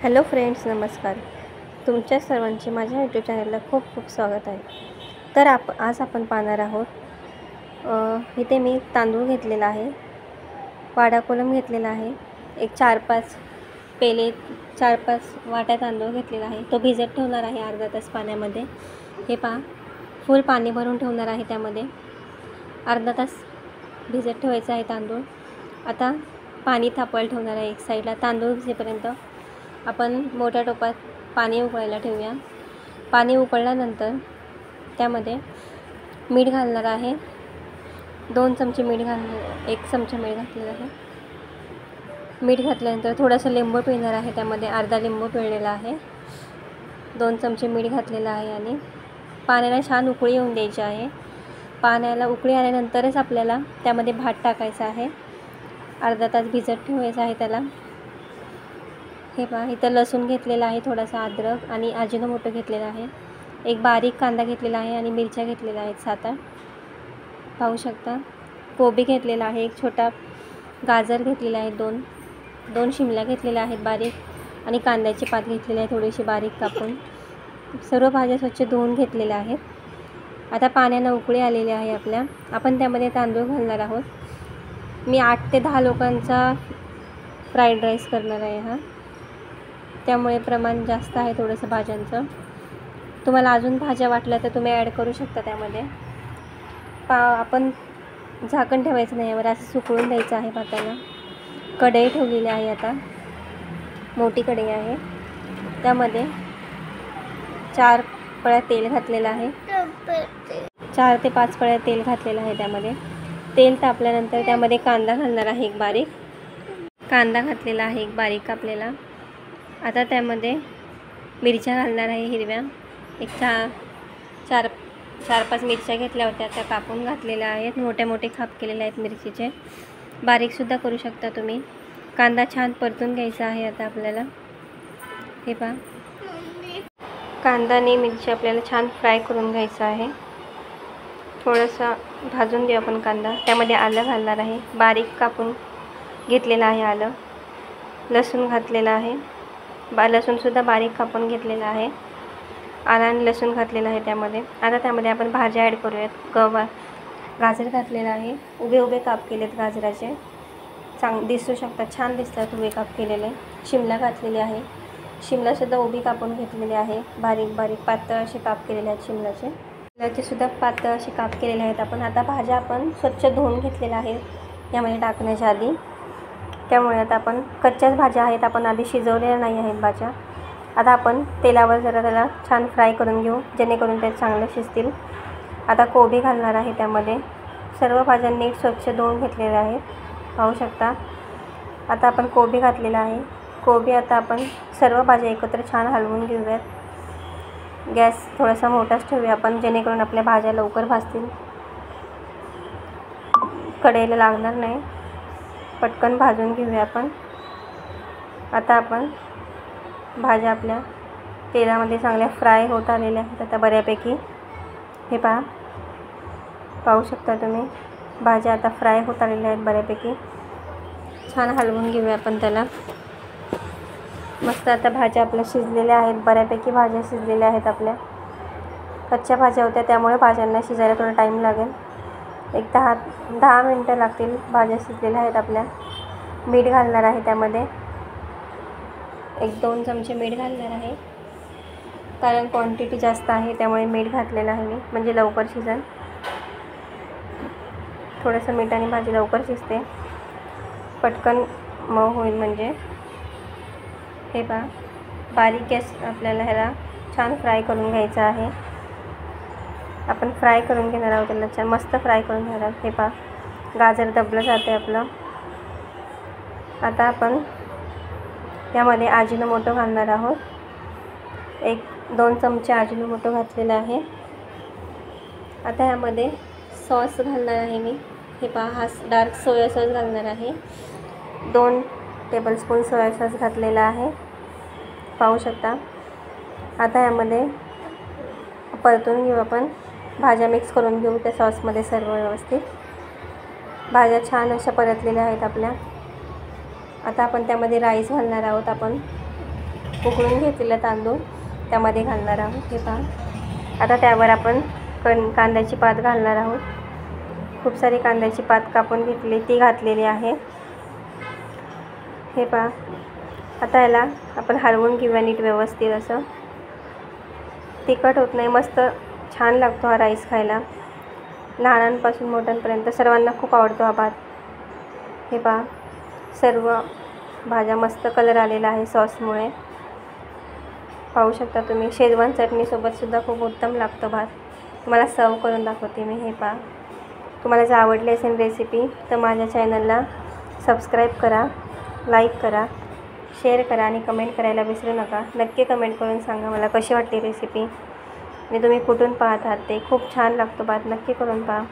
Hello friends, नमस्कार. तुमच्या सर्वांचे माझ्या यूट्यूब चॅनलला खूप खूप स्वागत आहे. तर आज आपण पाहणार आहोत. इथे मी तांदूळ घेतलेला आहे, वाडा कोलम घेतलेला आहे, एक 4-5 वाट्या तांदूळ घेतलेला आहे. तो भिजत ठेवणार आहे अर्धा तास पाण्यामध्ये. हे पहा, फुल पाणी भरून ठेवणार आहे, त्यामध्ये अर्धा तास भिजत ठेवायचा आहे तांदूळ. आता पाणी तापवायला ठेवणार आहे एक साईडला. तांदूळ भिजेपर्यंत आपण मोठ्या टोपात पाणी उकळायला ठेवूया. पाणी उकळल्यानंतर त्यामध्ये मीठ घालणार आहे. 2 चमचे मीठ घालणार, 1 चमचा मीठ घातलेलं आहे. मीठ घातल्यानंतर थोडंसं लिंबू पिळणार आहे, त्यामध्ये अर्धा लिंबू पिळलेला आहे. 2 चमचे मीठ घातलेलं आहे आणि पाण्याला छान उकळी येऊन द्यायची आहे. पाण्याला उकळी आल्यानंतरच आपल्याला त्यामध्ये भात टाकायचा आहे. अर्धा तास भिजत ठेवायचा आहे त्याला. हे पहा, इथं लसूण घेतलेला आहे, थोडासा अद्रक आणि अजिनोमोटो घेतलेला आहे. एक बारीक कांदा घेतलेला आहे आणि मिरच्या घेतलेल्या आहेत 7-8. पाहू शकता. कोबी घेतलेला आहे, एक छोटा गाजर घेतलेला आहे, 2 शिमला घेतलेल्या आहेत बारीक, आणि कांद्याची पात घेतलेली आहे थोडीशी बारीक कापून. सर्व भाज्या स्वच्छ धुवून घेतलेल्या आहेत. आता पाण्यानं उकळी आलेली आहे आपल्या. आपण त्यामध्ये तांदूळ घालणार आहोत. मी 8 ते 10 लोकांचा फ्राईड राईस करणार आहे हा, त्यामुळे प्रमाण जास्त आहे थोडंसं भाज्यांचं. तुम्हाला अजून भाज्या वाटल्या तर तुम्ही ॲड करू शकता त्यामध्ये. आपण झाकण ठेवायचं नाही, यावर असं सुकळून द्यायचं आहे भाताला. कढई ठेवलेली आहे, आता मोठी कढई आहे, त्यामध्ये 4 पळ्या तेल घातलेलं आहे. 4 ते 5 पळ्या तेल घातलेलं आहे. त्यामध्ये तेल तापल्यानंतर त्यामध्ये कांदा घालणार आहे, एक बारीक कांदा घातलेला आहे, एक बारीक कापलेला. आता त्यामध्ये मिरच्या घालणार आहे हिरव्या. एक 4-5 मिरच्या घेतल्या होत्या, त्या कापून घातलेल्या आहेत. मोठे खाप केलेले आहेत मिरचीचे, बारीकसुद्धा करू शकता तुम्ही. कांदा छान परतून घ्यायचा आहे आता आपल्याला. हे पहा, कांदा आणि मिरची आपल्याला छान फ्राय करून घ्यायचं आहे. थोडंसं भाजून घेऊ आपण कांदा. त्यामध्ये आलं घालणार आहे, बारीक कापून घेतलेलं आहे आलं. लसूण घातलेलं आहे, लसूणसुद्धा बारीक कापून घेतलेला आहे. आलं आणि लसूण घातलेलं आहे त्यामध्ये. आता त्यामध्ये आपण भाज्या ॲड करूयात. गाजर घातलेलं आहे, उभे काप केलेत गाजराचे, दिसू शकतात, छान दिसतात उभे काप केलेले. शिमला घातलेली आहे, शिमलासुद्धा उभी कापून घेतलेली आहे. बारीक पातळ असे काप केलेले आहेत शिमलाचे. शिमलाचेसुद्धा पातळ असे काप केलेले आहेत आपण. आता भाज्या आपण स्वच्छ धुवून घेतलेल्या आहेत यामध्ये टाकण्याच्या आधी, त्यामुळे आता आपण कच्च्याच भाज्या आहेत, आपण आधी शिजवलेल्या नाही आहेत भाज्या. आता आपण तेलावर जरा त्याला छान फ्राय करून घेऊ, जेणेकरून ते चांगले शिजतील. आता कोबी घालणार आहे त्यामध्ये. सर्व भाज्या नीट स्वच्छ धुवून घेतलेल्या आहेत, पाहू शकता. आता आपण कोबी घातलेला आहे. कोबी आता आपण सर्व भाज्या एकत्र छान हलवून घेऊयात. गॅस थोडासा मोठाच ठेवूया आपण, जेणेकरून आपल्या भाज्या लवकर भाजतील, कढईला लागणार नाही. पटकन भाजून घेऊया आपण. आता आपण भाज्या आपल्या तेलामध्ये चांगल्या फ्राय होत आलेल्या आहेत आता बऱ्यापैकी. हे पाहू शकता तुम्ही, भाज्या आता फ्राय होत आलेल्या आहेत बऱ्यापैकी. छान हलवून घेऊया आपण त्याला. मस्त आता भाज्या आपल्या शिजलेल्या आहेत, बऱ्यापैकी भाज्या शिजलेल्या आहेत आपल्या. कच्च्या भाज्या होत्या, त्यामुळे भाज्यांना शिजायला थोडा टाईम लागेल. एक 10 मिनटं लागतील. भाज्या शिजलेल्या आहेत आपल्या. मीठ घालणार आहे त्यामध्ये. एक 2 चमचे मीठ घालणार आहे, कारण क्वांटिटी जास्त आहे, त्यामुळे मीठ घातलेलं आहे मी, म्हणजे लवकर शिजेल. थोडंसं मिठाने भाजी लवकर शिजते, पटकन मऊ होईल म्हणजे. हे पहा, बारीक गॅस आपल्याला ह्याला छान फ्राय करून घ्यायचं आहे. आपण फ्राय करून घेणार आहोत त्याला, छान मस्त फ्राय करून घेणार आहोत. हे पहा, गाजर दबलं जाते आपलं. आता आपण त्यामध्ये अजिनोमोटो घालणार आहोत. 1-2 चमचे अजिनोमोटो घातलेला आहे. आता ह्यामध्ये सॉस घालणार आहे मी. हे पहा, हा डार्क सोया सॉस घालणार आहे. 2 टेबलस्पून सोया सॉस घातलेला आहे, पाहू शकता. आता यामध्ये परतून घेऊ आपण. भाज्या मिक्स करून घेऊ त्या सॉसमध्ये सर्व व्यवस्थित. भाज्या छान अशा परतलेल्या आहेत आपल्या. आता आपण त्यामध्ये राईस घालणार आहोत. आपण उकळून घेतलेला तांदूळ त्यामध्ये घालणार आहोत. हे पहा आता त्यावर आपण कांद्याची पात घालणार आहोत. खूप सारी कांद्याची पात कापून घेतली ती घातलेली आहे. हे पहा आता याला आपण हलवून घेऊया नीट व्यवस्थित असं. तिखट होत नाही, मस्त छान लागतो हा राईस खायला. लहानांपासून मोठ्यांपर्यंत सर्वांना खूप आवडतो हा भात. हे पहा सर्व भाज्या मस्त कलर आलेला आहे सॉसमुळे. पाहू शकता तुम्ही. शेजवान चटणीसोबतसुद्धा खूप उत्तम लागतो भात. तुम्हाला सर्व करून दाखवते मी. हे पहा तुम्हाला जर आवडली असेल रेसिपी तर माझ्या चॅनलला सबस्क्राईब करा, लाईक करा, शेअर करा आणि कमेंट करायला विसरू नका. नक्की कमेंट करून सांगा मला कशी वाटली रेसिपी आणि तुम्ही कुठून पाहत आहात ते. खूप छान लागतो भात, नक्की करून पहा.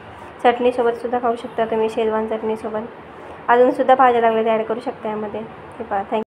चटणीसोबतसुद्धा खाऊ शकता तुम्ही, शेजवान चटणीसोबत. अजूनसुद्धा भाज्या लागल्या तर ॲड करू शकता यामध्ये. हे पहा. थँक्यू.